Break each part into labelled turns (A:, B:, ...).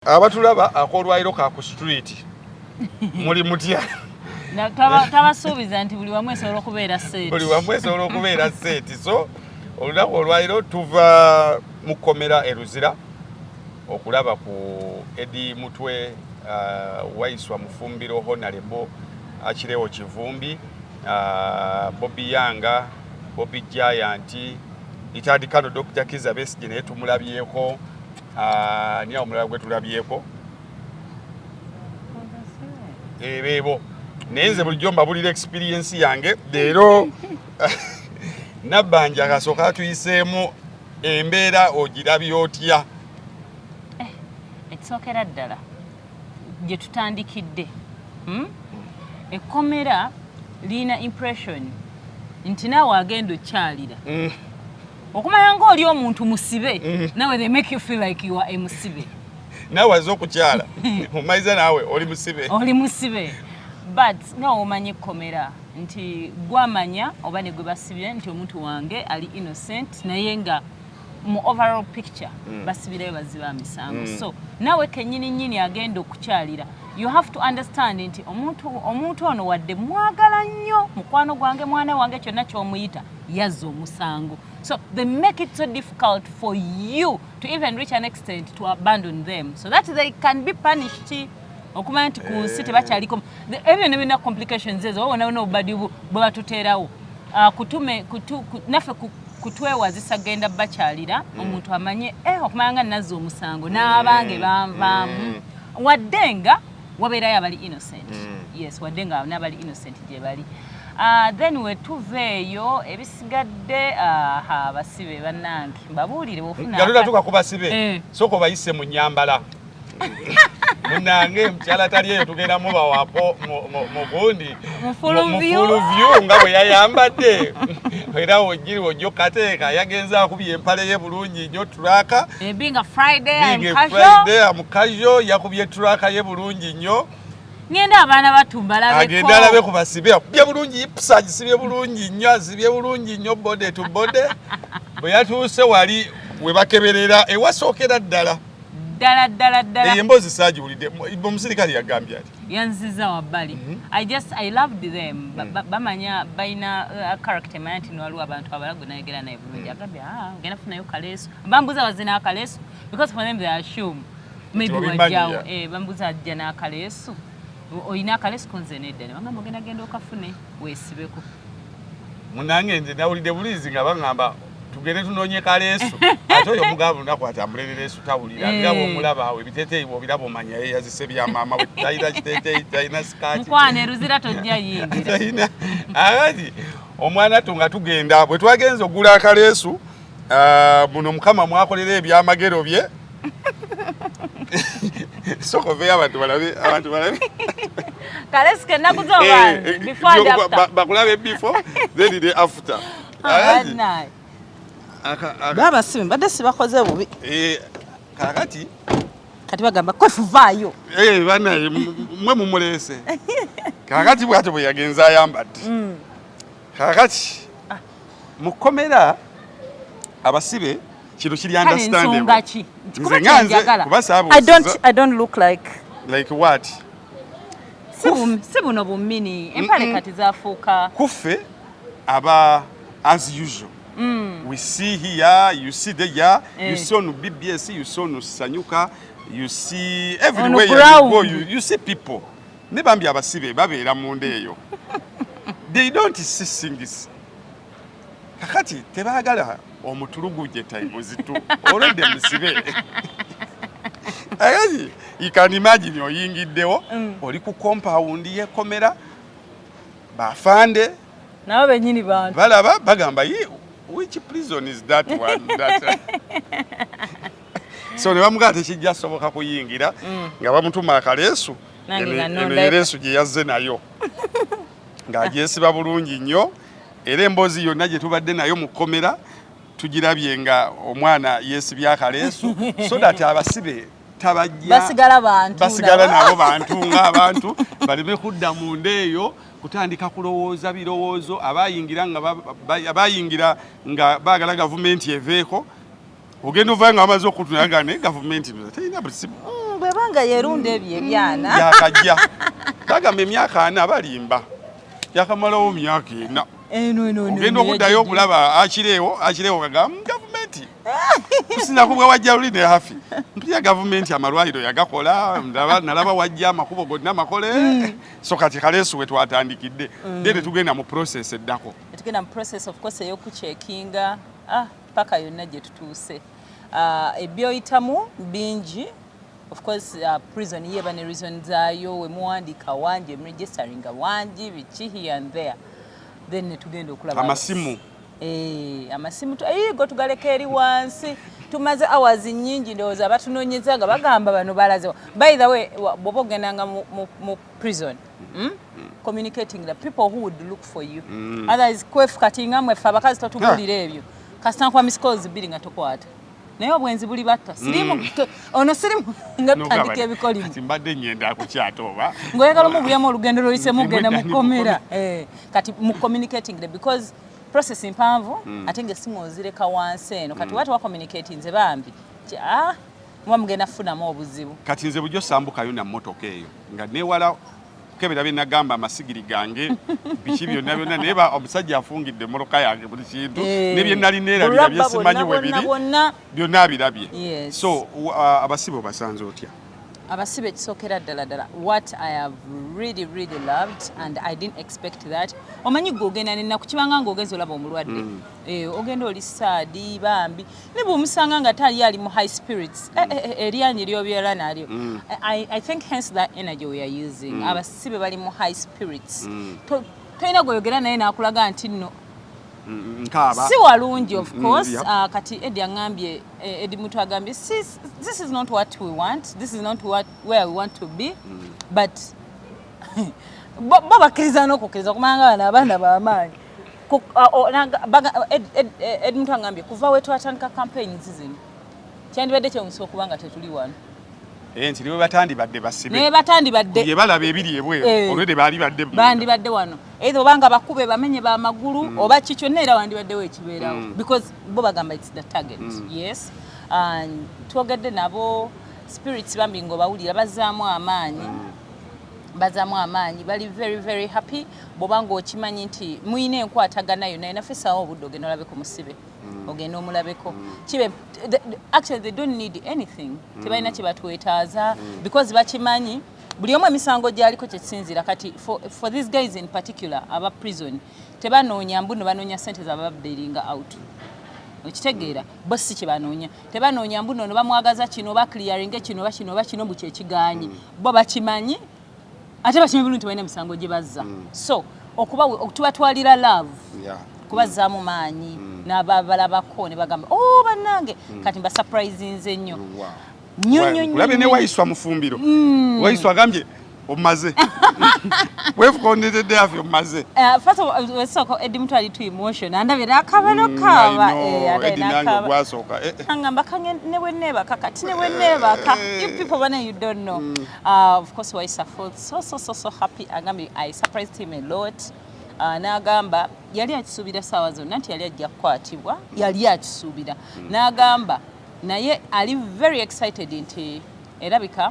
A: Abatulaba akolwairo ka ku street muli mutya
B: tabasuubiza nti buli wamu esobola okubeera set.
A: Buli wamu esobola okubeera set. So olunaku olwairo tuva mu kkomera e Luzira okulaba ku Edi Mutwe waiswa mufumbiro Honorable Akirewo Kivumbi Bobby Yanga Bobby Giant itandikano Dr. Kiza Besigye naye tumulabyeko niya omulala gwe tulabyeko bebo nenze bulijjo mbabulira experience yange leero nabbanja akasoka tuyiseemu embeera ogirabye otya
B: ekisookera ddala gye tutandikidde ekkomera liina impression nti naawe agenda okyalira okumanya ng'oli omuntu musibe nawe they make you feel like you are a musibe
A: nawe aza okukyala omaiza naawe oli musibe
B: but no omanyi ekkomera nti gwamanya oba ne gwe basibye nti omuntu wange ali innocent naye nga mu overall picture basibirayo baziba misango so nawe kennyini agenda okukyalira you have to understand nti omuntu ono wadde mwagala nnyo mukwano gwange mwana wange kyonna ky'omuyita yazza omusango. So they make it so difficult for you to even reach an extent to abandon them so that they can be punished. Okumanya nti ku nsi tebakyaliko ebyo nebina complications ezo wabona obadi bwe batuteerawo naffe kutwewazisa genda bakyalira omuntu amanye okumanya nga nazza omusango n'abange banvaamu wadde nga wabeerayo abali innocent. Yes, wadde nga n'abali innocent gye bali. Then we tuveeyo ebisigadde abasibe bannange mbabuulire bwofuna
A: galula tuka kubasibe soko bayise mu nyambala munange mkyala tali eyo tugenda mubawapo mu gundi mufuluvyu nga bwe yayambadde era wojiri wojjo kateeka yagenza akubye empale ye bulungi nnyo turaka
B: being a Friday
A: amukajo yakubye turaka ye bulungi nnyo
B: ngenda abaana batumbala
A: agenda alabe ku basibe akubye bulungi ipusa agisibye bulungi nnyo azibye bulungi nnyo bode to bode bwe yatuuse wali we bakeberera ewasookera ddala Mboozi sagiwulidde omusirikale yagambye ati
B: yanziza wabbali. I loved them bamanya balina character manya nti waliwo abantu abalago nayegera naye bulungi agambye genda funayo kaleeso bambuuza wazina akaleeso because for them they assume maybe wajjawo bambuuza ajja n'akaleeso oyina akaleeso konze nedda ne bagamba ogenda okafune weesibeko
A: munange nze nawulidde bulizi nga baŋŋamba tugende tunoonye kaleeso ate oyo omugabo lunaku atambulire leeso tawulira ngabo omulaba awo ebiteeteeyi bw'obiraba omanya yeyazise bya maama we talina kiteeteeyi talina sikaati
B: mukwane Luzira tojja yingira
A: talina akati omwana tunga tugenda bwe twagenze ogula akaleeso muno mukama mwakolera ebyamagero bye soko veyo abantu balabe
B: kaleeso kennaku z'obwange before and after
A: bakulabe before then the after
C: baba sibe mbadde sibakoze bubi
A: kakati
C: kati bagamba Kwefu vaayo
A: bana mwe mumuleese kakati bwate bwe yagenza ayambadde kakati mukomera abasibe kino kiri understandable nze nganze kubasaba
C: I don't look like
A: what
B: sibuno bumini empale kati zafuuka
A: kuffe aba as usual. We see here, you see there, you see on BBS, you see on Sanyuka, you see everywhere you go, you see people. Nebambi abasibe babeera munde eyo. They don't see things. Kakati tebaagala omutuluguje time zitu. Already musibe. Ayali, you can imagine oyingiddewo oli ku compound y'ekkomera bafande
B: nabo benyini bantu
A: balaba bagamba which prison is that one? So ne bamugamba tekijja soboka kuyingira nga bamutuma akaleesu eno gye yazze nayo ng'agyesiba bulungi nnyo era emboozi yonna gye tubadde nayo mu kkomera tugirabye nga omwana yeesibye akaleesu so that abasibe tabajja basigala nabo bantu ng'abantu baleme kudda munda eyo kutandika kulowooza birowoozo abayingira nga baagala gavumenti eveeko ogenda ovanga bamaze okutunagane gavumenti talina busibu
C: bwe banga yerunda ebyo ebyana
A: yakajja tagama emyaka 4 balimba yakamalawo myaka 4 ogenda okuddayo okulaba akireewo kagamba gavumenti kusina kubwa wajja luli ne Haffy mpulira gavumenti amalwaliro yagakola nalaba wajja amakubo gonna makole so kati kaleesu we twatandikidde then tugenda mu process eddako
B: tugenda mu process of course ey'okucheckinga paka yonna gye tutuuse ebyoyitamu bingi of course prison yeba ne reason zaayo we muwandiika wangi registeringa wangi biki here and there then netugenda okulaba amasimu go tugaleka eri wansi tumaze hours nyingi ndowooza batunoonyeza nga bagamba bano balaze by the way bw'oba ogendanga mu prison communicating the people who would look for you otherwise Kwefu kati nga mmwe ffe abakazi totugulira ebyo kasita nkuba miss calls 2 nga tokwata naye obwenzi buli batta sirimu ono sirimu nga tutandika ebikolimu
A: kati mbadde nyenda kukyata oba
B: ngoyagala omubulyamu olugendo lwoyise mugenda mukomera kati mu communicating because process mpanvu ate ng'essimu ozireka wansi eno kati wati wa communicating nze bambi muba mugenda kufunamu obuzibu
A: kati nze bujjo sambukayo na mmotoka eyo nga neewala kebera bye nagamba amasigiri gange biki byonna naye omusajja afungidde emmotoka yange buli kintu nebye nali neerabira byesimanyi webiri byonna abirabye so abasibe basanze otya
B: Abasibe ekisookera ddala what I have really loved and I didn't expect that omanyi gwe ogenda nennaku kibanga ng'ogenza olaba omulwadde ogenda oli saadi bambi ne bw'omusanga nga tali ali mu high spirits eryanyi ly'obyera nalyo I think hence that energy we are using abasibe bali mu high spirits tolina gweyogera naye n'akulaga nti nno si walungi of course kati Eddie angambye Eddie Mutu agambye this is not what we want, this is not where we want to be but bo bakkiriza n'okukkiriza kumanga abaana b'amaanyi Eddie Mutu angambye kuva we twatandika campaigns zino kyandibadde kyemusa okuba nga tetuli wano
A: nti niwe batandibadde basibe
B: naye batandibadde
A: ye balaba ebiri ebweru olwedde bandibadde
B: wano either obanga bakube bamenye b'amagulu oba ki kyonna era wandibaddewo ekibeerawo because bo bagamba it's the target yes and twogedde nabo spirits bambi ng'obawulira bazzaamu amaanyi bali very happy bw'obanga okimanyi nti muyina enkwatagana yonna naye naffe saawa obudde ogenda olabeko musibe ogenda omulabeko kibe actually they don't need anything tebalina kye batwetaaza because bakimanyi buli omu emisango gyaliko kyekisinzira kati for these guys in particular aba prison tebanoonya mbuno banoonya sente zababaddeeringa out okitegeera bo si kye banoonya tebanoonya mbuno no bamwagaza kino oba clearing kino oba kino bu kyekiganye bo bakimanyi ate bakimanyi bulungi tebalina emisango gye bazza so tubatwalira love kubazzaamu maanyi n'ababalabako ne bagamba bannange kati mba surprisinze nnyo
A: kulabye ne wayiswa mufumbiro wayiswa agambye omaze wefukonetedde Haffy omaze
B: first of all wesoko Eddie Mutu ali too emotion andabye nakabano kaba
A: gwasooka
B: angamba kange ne bwenneebaka kati ne bwenneebaka you people bana you don't know of course Waisa felt so happy agambye I surprised him a lot n'agamba yali akisuubira saawa zonna nti yali ajja kukwatibwa yali akisuubira n'agamba naye ali very excited nti erabika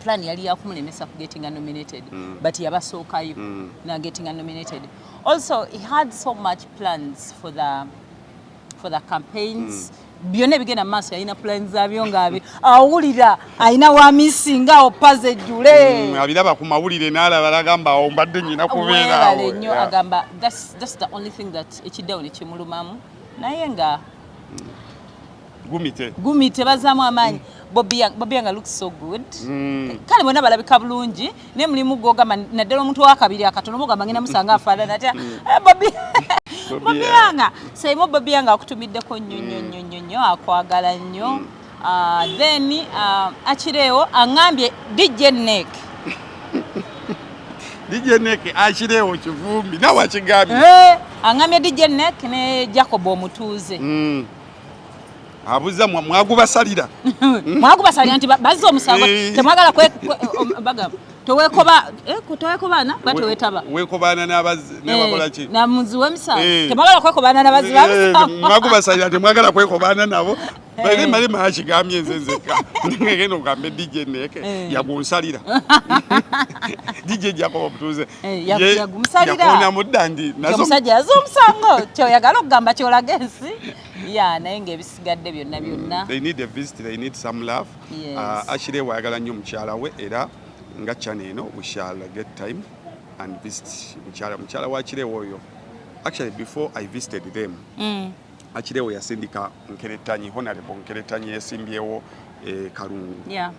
B: plan yali yakumulemesa ku getting nominated but yabasookayo na getting nominated also he had so much plans for the campaigns byonna ebigenda mu maaso yalina plans zabyo ngaabi awulira alina wa missinga opaze ejjule
A: abiraba ku mawulire n'alaba agamba awo mbadde nnyina kubeeraawo
B: nnyo agamba that's the only thing that ekiddawo ne kimulumamu naye nga gumite bazaamu amaanyi Bobby Yang looks so good kale bonna balabika bulungi ne mulimu gwogamba naddala omuntu wakabiri akatono bogamba ngenda musanga afaanana atya Bobby Yang saimu Bobby Yang akutumiddeko nnyo akwagala nnyo then akireewo angambye DJ Neck
A: akireewo kivumbi nawe akigambye
B: angambye DJ Neck ne Jacob omutuuze
A: abuza mwagubasalira
B: nti bazza omusango temwagala towekobaana batewetaba
A: wekobaana n'abakolaki
B: namuzi w'emisango temwagala kwekobaana n'abazzi b'emisango
A: mwagubasalira temwagala kwekobaana nabo Baile mali maachigambye nzenzeka. Ngegenda ogambe DJ neke yagunsalira. DJ jako obutuze.
C: Yagunsalira.
A: Yakona muddandi
C: nazo. Musajja azumusango kyo yagala okugamba kyolagesi. Yeah, naye ng'ebisigadde byonna byonna.
A: They need a visit, they need some love.
C: Yes.
A: Actually wayagala nnyo mukyala we era nga channel eno we shall get time and visit mukyala wa Kireewo oyo. Actually before I visited them, Kireewo yasindika Nkeretanyi, Honorable Nkeretanyi yasimbyewo Kalungu.
B: Yeah.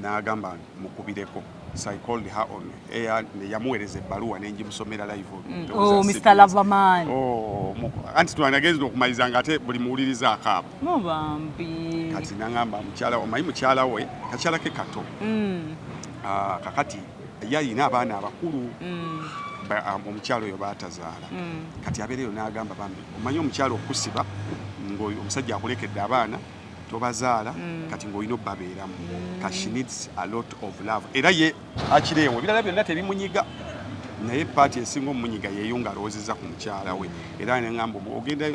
A: N'agamba mukubireko. So I called her on air ne yamuwereza ebbaluwa ne ngimusomera live.
B: Oh, Mr. Loverman.
A: Oh, anti twanagezi okumaliza nga ate buli muwuliriza akaaba.
B: Mubambi.
A: Kati nangamba mukyala omanyi mukyala we kakyala ke kato. Kakati yalina abaana abakulu. Omukyalo oyo baatazaala. Kati abeereyo n'agamba bambi omanyi omukyalo okusiba ng'omusajja akulekedde abaana tobazaala kati ng'olina obbabeeramu. She needs a lot of love. Era ye Kireewo ebirala byonna tebimunyiga. Naye paati esinga omunyiga yeeyo ng'alowoozezza ku mukyala we. Era neŋŋamba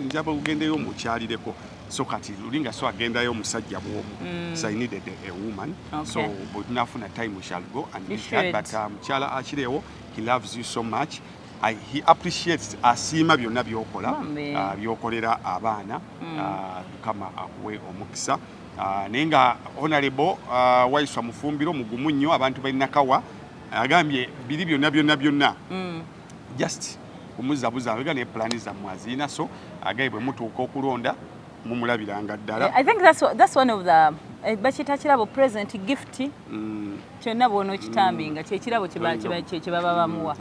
A: njaba ogendeyo omukyalireko. So kati lulinga so agendayo omusajja bw'omu. So I needed a woman. Okay. So bwetunaafuna time we shall go and visit her. But mukyala Kireewo, he loves you so much. He appreciates asiima byonna byokola byokolera abaana kama akuwe omukisa naye nga Honorable Waiswa Mufumbiro mugumu nnyo abantu balina kawa agambye biri byonna just kumuzabuza wega ne plani za mwazina so agaye bwe mutuuka okulonda mumulabiranga ddala.
B: I think that's one of the bakita kirabo present gift kyonna bwono kitambinga kye kirabo kye baba bamuwa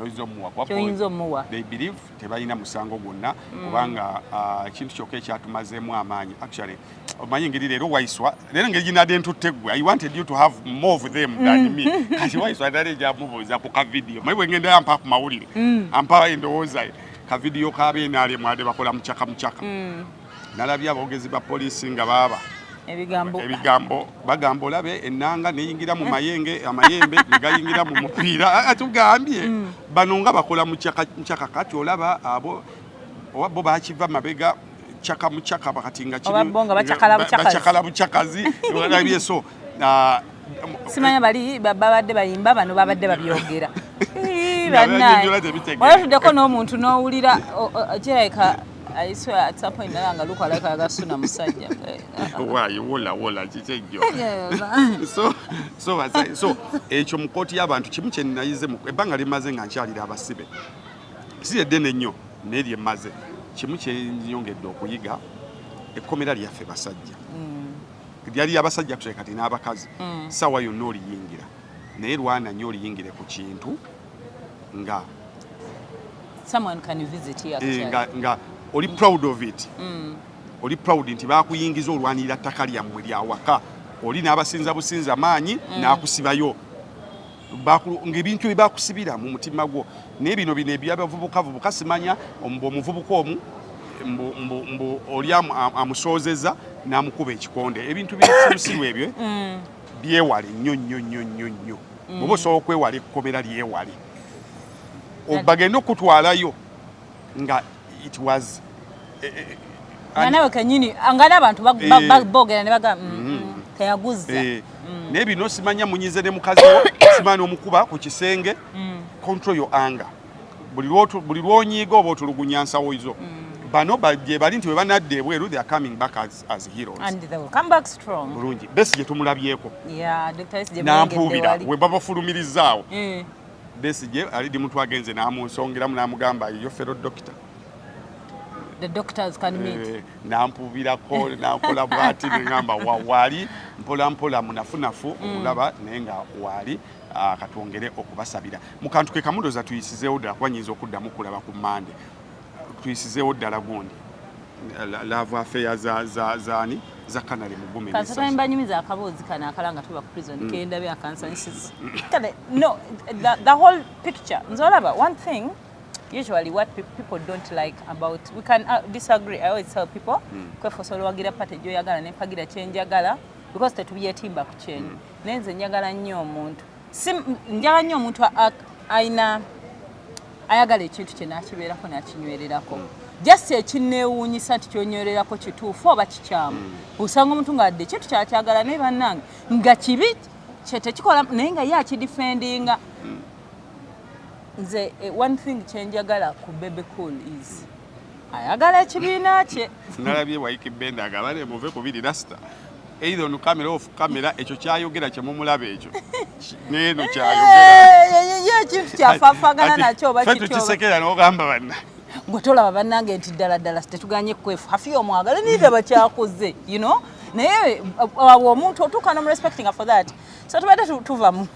B: kyoyinza omuwa.
A: They believe tebalina musango gwonna kubanga ekintu kyokka ekyatumazeemu amaanyi. Actually omanyi engeri leero Waiswa leero engeri ginadde ntutte I wanted you to have more of them than me. Kati Waiswa ddala egyamubuuza ku ka video mayi bwengenda yampa ku mawulire ampa endowooza ka video k'abeena mwade bakola mucaka nalabye aboogezi ba poliisi nga baba ebigambo bagamba olabe ennanga neyingira mu amayembe negayingira mu mupiira atugambye bano nga bakola mucaka kati olaba abo bo bakiva mabega mucaka bakati nga bacakala bucakazi olabye so
B: simanya bali babadde bayimba bano babadde babyogera olatuddeko n'omuntu n'owulira kirabika I swear at some point nalanga luka like agasuna musajja.
A: Why wola chichejo. So ekyo mukoti y'abantu kimu kye ninayize mu ebbanga limaze nga nkyalira Abasibe. Si eddene nnyo n'eri emaze kimu kye nyongedde okuyiga ekkomera lyaffe basajja. Lyali abasajja kuseka kati n'abakazi. Sawa yonna oliyingira. Naye lwana nnyo oliyingire ku kintu nga
B: someone can visit here.
A: Nga oli proud of it. Oli proud nti bakuyingiza olwanirira ttaka lyammwe lyawaka. Oli n'abasinza businza maanyi n'akusibayo. Ng'ebintu bye bakusibira mu mutima gwo. Naye bino ebyabavubuka simanya omuvubuka omu oli amusoozeza n'amukuba ekikonde. Ebintu by'ekirusiru ebyo byewale nnyo. Bw'oba osobola okwewala ekkomera lyewale. Bagenda okutwalayo nga it was
B: nawe kanyini angana abantu bagogera ne baga teyaguza
A: ne bino simanya munyize ne mukazi wo simanya omukuba ku kisenge control your anger buli lwonyiga oba otulugunyansawo izo bano bajje bali nti we banadde ebweru they are coming back as heroes
B: and they will come back strong
A: bulungi Besigye tumulabyeko
B: Dr. Besigye
A: nampubira we babafulumirizaawo Besigye ali muntu agenze n'amusongeramu n'amugamba yo fellow doctor.
B: The doctors can meet.
A: Nampubirako nakola bwati ngamba wali mpola munafunafu olaba nenga wali katwongere okubasabira mukantu ke kamudoza tuyisizeewo ddala kwanyiza okuddamu kulaba ku Mande tuyisizeewo ddala gundi love affair za kanale mugume
B: kansa tayimba nyimiza akabozi kana akalanga tuba ku prison kenda bya kansa nsizi no the whole picture nzolaba one thing usually what people don't like about we can disagree. I always tell people Kwefu solo wagira pate jo yagala ne pagira change yagala because tetubiyetimba ku change nenze nyagala nnyo omuntu njagala nnyo omuntu aina ayagala ekintu kye nakibeerako nakinywererako
C: just ekinneewuunyisa nti kyonyolerako kituufu oba kikyamu osanga omuntu ng'adde ekintu kyakyagala naye bannange nga kibi kye tekikola naye nga ye akidifendinga nze one thing kyenjagala ku Bebe Cool is ayagala ekibiina kye
A: nalabye Waiki Benda agabale muve ku biri rasta either on camera off camera ekyo kyayogera kye mumulaba ekyo neeno kyayogera
C: ye ekintu kyafaafagana nakyo oba
A: kityo tukisekera n'ogamba banna
C: ngotolaba bannange nti ddala tetuganye Kwefu Haffy omwagala niibe bakyakoze you know naye omuntu otuuka nomurespectinga for that so tubadde tuva mu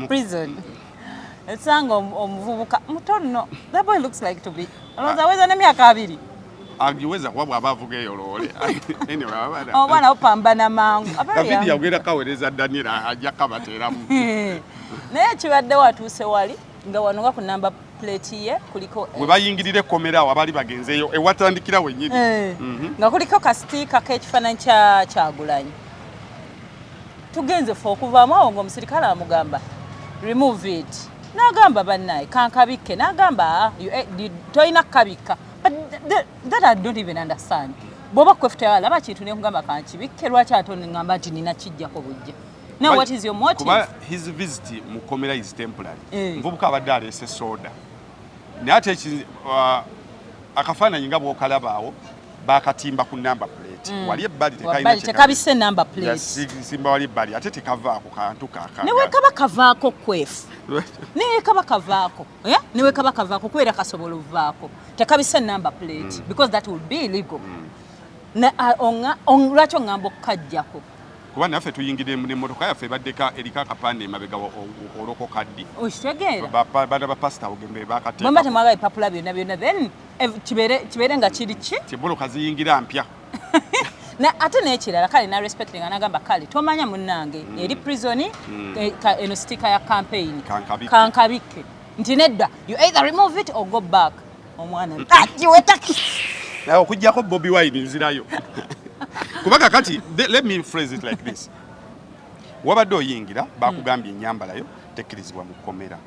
C: prison esanga omuvubuka mutono that boy looks like to be alonza weza n'emyaka 2
A: agiweza kuba bw'aba avuga eyo loole
C: obwana opambana mangu
A: David yagenda kawereza Daniel ajja kabateeramu
C: naye kibadde watuuse wali nga wano nga ku namba plate ye kuliko
A: we bayingirira ekkomera awo abali bagenzeeyo ewatandikira wennyini
C: nga kuliko kasitiika k'ekifaananyi Kyagulanyi tugenze fe okuvaamu awo ng'omusirikale amugamba remove it n'agamba bannaye kankabikke n'agamba toyina kukabikka but that I don't even understand bw'oba Kwefu teyalaba kintu nekugamba kankibikke lwaki ate ngamba nti nina kijjako bujja now what is your motive
A: kuba his visit mu komera is temporary mvubuka abadde aleese soda naye ate akafaananyi nga bw'okalabaawo bakatimba ku number plate wali ebbali
C: tekabise number plate
A: simba wali ebbali ate tekavaako kantu kaka
C: newe kaba kavaako Kwefu newe kaba kavaako newe kaba kavaako kubeera kasobola ovaako tekabise number plate because that would be illegal lwaki oŋŋamba okukajjako
A: kuba naffe tuyingire n'emmotoka yaffe ebaddeka eriko akapande emabega olokoka ddi
C: okitegeera
A: bana bapasita ogembe bakateeka
C: mwemba temwagala epapula byonna then kibeere nga kiri ki
A: tibboloka ziyingira mpya
C: ate n'ekirala kale na respect nga nagamba kale tomanya munnange eri prisoni eno sitika ya campaign kankabikke nti nedda you either remove it or go back omwana ajiwetaki
A: naye okujjako Bobi Wine nzirayo kuba kakati let me phrase it like this wabadde oyingira bakugambye ennyambalayo tekkirizibwa mu kkomera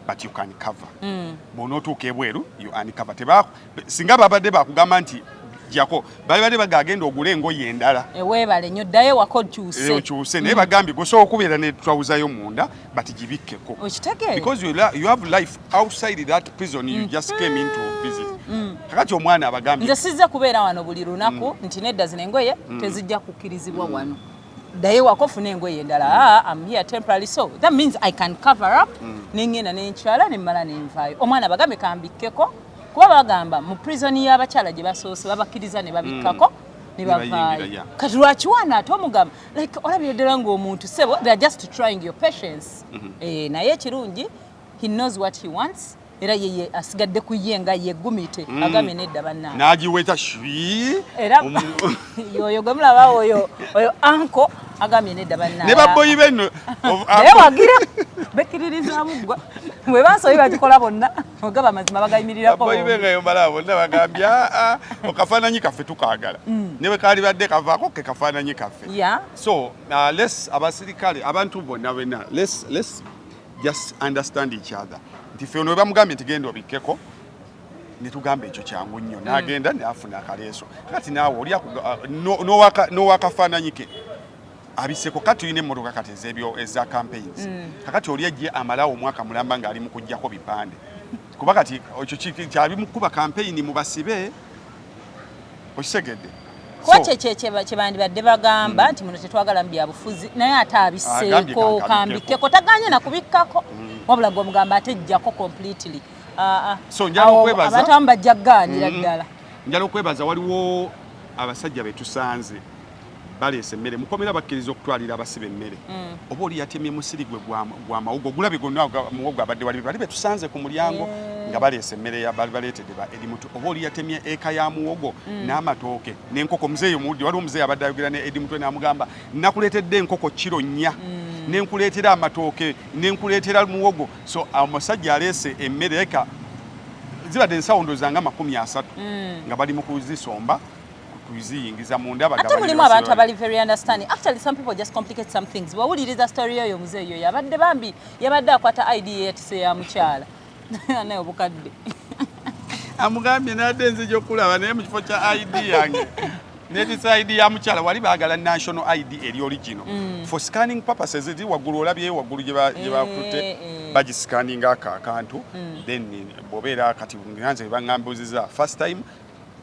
A: but you can cover bw'onootuuka ebweru you uncover singa babadde bakugamba nti jako bali bagagenda ogule engoye endala
C: weebale nnyo ddayo wako
A: okyuse naye bagambye gosobola okubeera ne twawuzayo munda but gibikkeko because you have life outside that prison you just came into visit kakati omwana abagambye
C: nze sizza kubeera wano buli lunaku nti nedda zino engoye tezijja kukkirizibwa wano ddayo wako funa engoye endala I'm here temporarily so that means I can cover up nengenda nenkyala nemmala nenvaayo omwana bagambe kambikkeko kuba bagamba mu prison y'abakyala gye basoose babakkiriza ne babikkako ne bavaayo kati lwaki wana ate omugamba like olabira ddala ng'omuntu sebo they are just trying your patience naye ekirungi he knows what he wants era yeye asigadde ku ye nga yeggumite agambye nedda bannange
A: n'agiweta shwi
C: era yoyo gwe mulaba oyo anko agambye nedda bannange
A: ne baboyi beno
C: naye wagira bekkiririza buggwa bwe basobi bagikola bonna ogaba amazima bagayimirirako
A: baboyi bengayo balaba bonna bagambye okafaananyi kaffe tukaagala ne bwe kaali badde kavaako ke kafaananyi kaffe so let's abasirikale abantu bonna bena let's just understand each other nti ffe ono we bamugambye nti genda obikkeko ne tugamba ekyo kyangu nnyo n'agenda n'afuna akaleeso kati naawe oli n'owakafaananyi ke abiseko kati tulina emmotoka kati eza campaigns kakati oli ajje amalawo omwaka mulamba ng'ali mu kuggyako bipande kuba kati ekyo kyali mu kuba campaign mu basibe okisegedde
C: kuba kyebandibadde bagamba nti muno tetwagala mu byabufuzi naye ate abiseeko kambikkeko tagaanye na kubikkako wabula gw'omugamba ate jjako completely
A: so njala okwebaza
C: abantu abamu bajja kugaanira ddala
A: njala okwebaza waliwo abasajja betusanze baleese emmere mukomera bakkiriza okutwalira abasibe emmere oba oli yatemye musiri gwe gwa mawugo gulabe gonna muwogo abadde bali betusanze ku mulyango nga baleese emmere bali baleetedde eri mutu oba oli yatemye eka ya muwogo n'amatooke n'enkoko muzeeyi omuludde waliwo omuzeeyi abadde ayogera ne edi mutwe n'amugamba nakuleetedde enkoko kiro 4 nenkuleetera amatooke nenkuleetera muwogo so omusajja aleese emmere eka zibadde ensawo ndozanga 30 nga bali mu kuzisomba kuziyingiza munda bagabanya
C: ate mulimu abantu abali very understanding actually some people just complicate some things wawuliriza story yoyo muzeeyo yabadde bambi yabadde akwata ID yatise ya mukyala naye obukadde
A: amugambye nadde nzija okulaba naye mu kifo kya ID yange netisa ID ya mukyala wali baagala national ID eri original for scanning purposes edi waggulu olabyeyo waggulu gye bakute bagiscanninga akantu then bobeera kati nganze baŋŋambuziza first time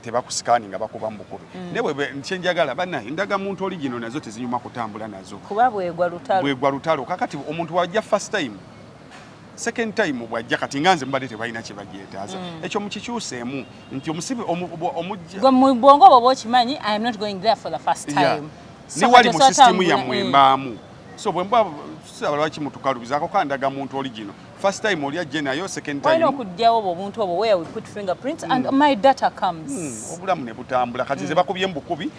A: tebakuscanninga bakuba mu bukubi nebwe nkyenjagala banna endaga muntu original nazo tezinyuma kutambula nazo
C: kuba bwegwa lutalo
A: kakati omuntu wajja first time second time bwajja kati nganze mbadde tebalina kye bagyetaaza ekyo mukikyuseemu nti omusibe omujja
C: mu bwongo bwo bwokimanyi I am not going there for the first time
A: ne wali mu system yammwe embaamu so bwe mba saba lwaki mutukalubizaako kandaga muntu original first time oli ajje nayo second time
C: waliwo okujjawo omuntu obwo where we put fingerprints and my data comes
A: obulamu ne butambula kati ze bakubye mu bukubi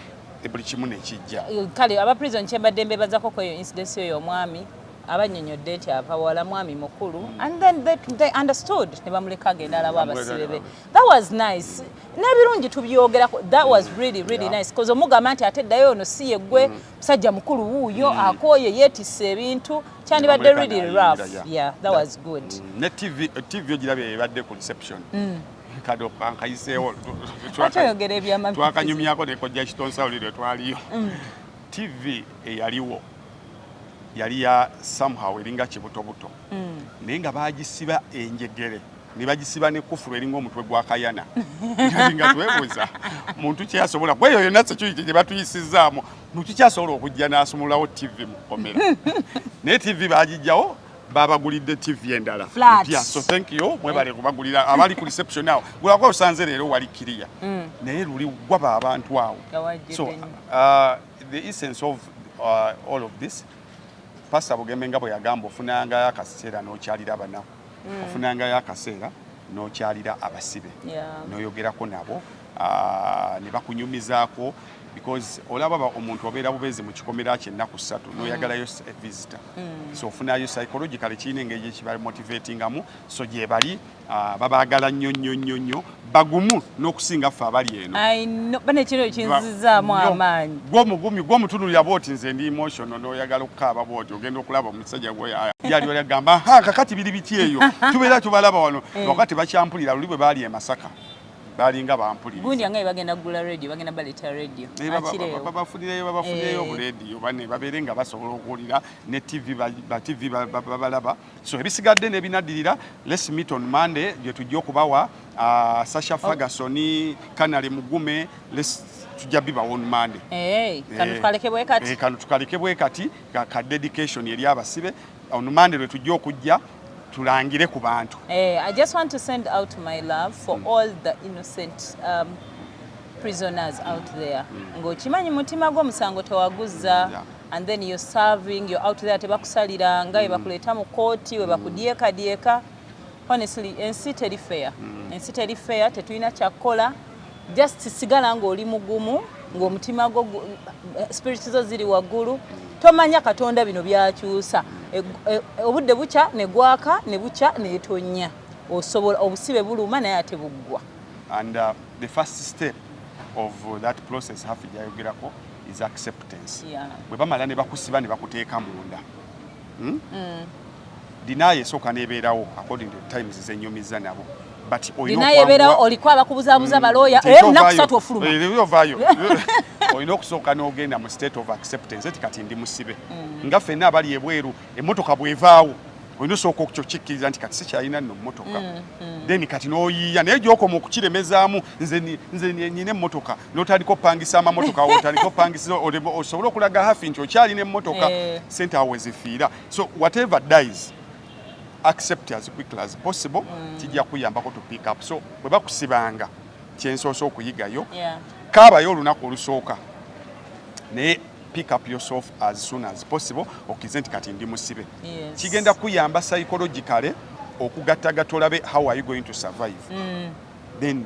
A: buli kimu ne kijja
C: kale aba prison kyembadde mbebazako kweyo incidence yo y'omwami abanyonyodde nti abawala mwami mukulu and then they understood ne bamuleka agenda alaba abasibe be that was nice n'ebirungi tubyogerako that was really nice because omugamba nti ate ddayo ono si yeggwe musajja mukulu wuuyo akooye yeetisse ebintu kyandibadde really rough that was good
A: ne TV ogirabye ebadde ku reception kado kankayiseewo
C: twakayogera ebyamapiki
A: twakanyumyako ne kojja kitonsawulire twaliyo TV eyaliwo yali ya somehow eringa kibutobuto naye nga bagisiba enjegere ne bagisiba ne kufulu eringa omutwe gwa kayana nga twebuuza muntu kyasobola kweyo yonna sekiriti gye batuyisizaamu muntu kyasobola okujja n'asumulawo TV mu kkomera naye TV bagijjawo babagulidde TV endala so thank you mwebale kubagulira abali ku reception awo gulako osanze leero wali kiriya naye luli gwaba abantu awo so the essence of all of this Pastor Bugembe nga bwe yagamba ofunanga akaseera n'okyalira abanaku ofunanga akaseera n'okyalira abasibe n'oyogerako nabo ne bakunyumizaako because olaba omuntu obeera bubezi mu kikomera kye ennaku 3 n'oyagalayo visitor so ofunayo psychologically kiina engeri ekibali motivatingamu so gye bali babaagala nnyo bagumu n'okusinga ffe abali eno
C: bane kino kinzizaamu amaanyi
A: gw'omutunulira booti nze ndi emotional n'oyagala okukaaba booti ogenda okulaba omusajja gyali oyagamba kakati biri biti eyo tubeera tubalaba wano wakati bakyampulira luli bwe baali e Masaka balinga bampulira
C: gundi yangaye bagenda gula radio bagenda baleta radio
A: babafulireyo ku radio bane babeere nga basobola okuwulira ne TV babalaba so ebisigadde n'ebinaddirira let's meet on Monday gye tujja okubawa Sasha Ferguson Kanale Mugume tujja bibawo on Monday kano tukaleke bwe kati ka dedication eri abasibe on Monday lwe tujja okujja tulangire ku bantu.
C: I just want to send out my love for all the innocent prisoners out there. Ng'okimanyi mutima gw'omusango tewaguza and then you're serving, you're out there tebakusalira nga bakuleeta mu kooti we bakudyeka. Honestly, ensi teri fair. Ensi teri fair, tetulina kyakukola. Just sigala ng'oli mugumu, ng'omutima gwo spirits zo ziri waggulu. Tomanya Katonda bino byakyusa. Obudde bukya ne gwaka ne bukya ne tonya. Osobola obusibe buluma naye ate buggwa.
A: And the first step of that process Haffy jayogerako is acceptance. Bwe bamala ne bakusiba ne bakuteeka munda. Dinaye esooka nebeerawo according to the times zenyumiza nabo. But
C: dinaye ebeerawo oliko abakubuzaabuza balooya nakusatu ofuluma.
A: Olina okusooka n'ogenda mu state of acceptance eti kati ndi musibe nga ffenna abali ebweru emmotoka bw'evaawo olina osooka okukikkiriza nti kati sikyalina nno mmotoka then kati n'oyiiya naye gy'okoma okukiremezaamu nze nyina emmotoka n'otandika opangisa amamotoka otandika opangisa osobole okulaga Haffy nti okyalina emmotoka sente awo wezifiira so whatever dies accept as quickly as possible kijja kuyambako to pick up so bwe bakusibanga kyensoose okuyigayo kaabayo olunaku olusooka naye pick up yourself as soon as possible okize nti kati ndi musibe kigenda kuyamba psychologically okugattagatta olabe how are you going to survive then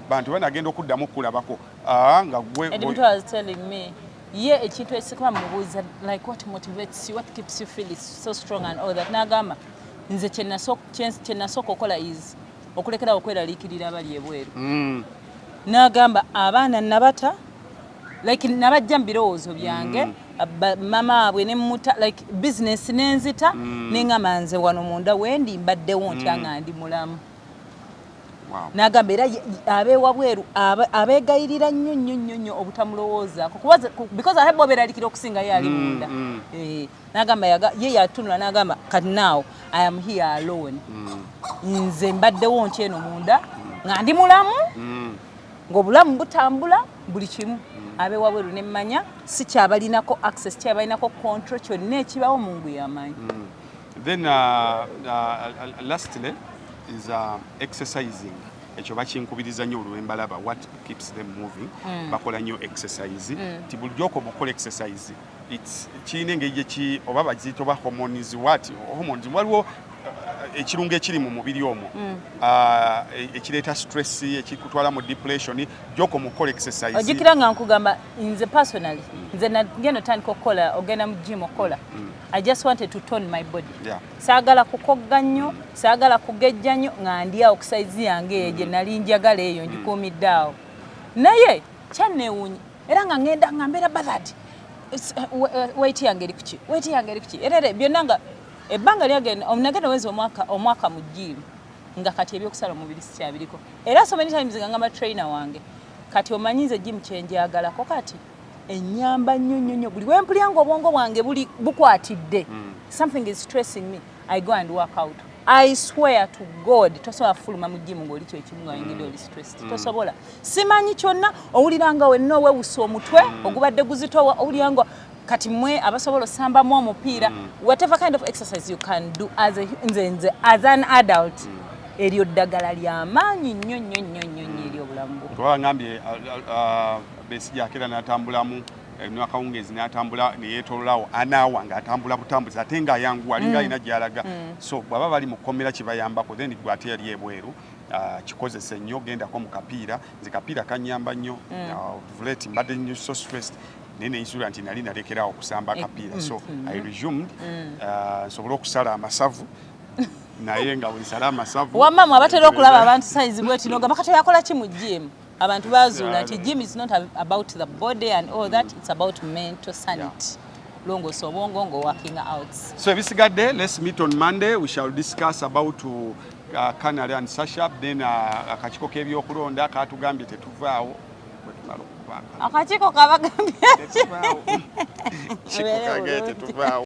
A: bantu banagenda okuddamu okulabako nga gwe
C: was telling me ekintu esikaba mubuuza like what motivates you what keeps you feeling so strong and all that nagamba nze kyenasooka okola is okulekera okweraliikirira abali ebweru nagamba abaana nabata like nabajja mu birowoozo byange mama abwe ne muta like business nenzita nengamba nze wano munda wendi mbaddewo ntya nga ndi mulamu n'agamba era abeewabweru abeegayirira nnyo obutamulowoozaako because ate bw'obeeralikira okusinga ye ali munda n'agamba ye yatunula n'agamba kati now I am here alone nze mbaddewo nti eno munda nga ndi mulamu ng'obulamu butambula buli kimu abeewabweru ne mmanya si kyabalinako access kyabalinako control kyonna ekibawo mungu y'amanyi.
A: Then lastly is exercising. Ekyo bakinkubiriza nnyo olwemba laba what keeps them moving. Bakola nnyo exercise. Ti bulijjo okola exercise. It's kirina engeri gye oba baziyita oba hormones waliwo ekirungo ekiri mu mubiri omwo ekireeta stress ekikutwala mu depression gyoko mukola exercise.
C: Ojjukira nga nkugamba nze personally nze nagenda otandika okukola ogenda mu gym okola. I just wanted to tone my body. Saagala kukogga nnyo, saagala kugejja nnyo nga ndi awo size yange eyo gye nali njagala eyo ngikuumidde awo. Naye kyanneewuunya era nga ngenda nga mbeera bothered. Weight yange eri kuki? Weight yange eri kuki? Era byonna nga ebbanga lyagenda omunagenda wezi omwaka mu gym nga kati ebyokusala omubiri sikyabiriko. Era so many times nga ngamba trainer wange kati omanyize gym kyenjagalako kati ennyamba nnyo buli wempulya nga obwongo bwange bukwatidde something is stressing me I go and work out. I swear to God tosobola fuluma mu gym ng'oli kyo ekimu nga wengedde oli stressed tosobola. Simanyi kyonna owulira nga wenna owewusa omutwe ogubadde guzitowa owulira nga kati mwe abasobola osambamu omupiira whatever kind of exercise you can do as an adult eryo ddagala ly'amaanyi nnyo eri obulamu bwo.
A: Twangambye Besigye akera n'atambulamu n'akawungeezi n'atambula ne yeetoololawo anaawa ng'atambula butambuzi ate ng'ayanguwa alinga alina gy'alaga. So bw'aba bali mu kkomera kibayambako then gwe ate yali ebweru kikozesa nnyo gendako mu kapiira nze kapiira kannyamba nnyo vuleti mbadde nnyo so stressed nene nsula nti nali nalekerawo okusamba akapiira so I resumed nsobole okusala amasavu naye nga bwensala amasavu
C: wamama abatera okulaba abantu size bweti nogamba kati yakola ki mu gym abantu bazuula nti gym is not about the body and all that it's about mental sanity longoosa obwongo nga working out.
A: So ebisigadde let's meet on Monday we shall discuss about Canary and Sasha then akakiko k'ebyokulonda katugambye tetuvaawo
C: akakiko kabagambye
A: tetuvaawo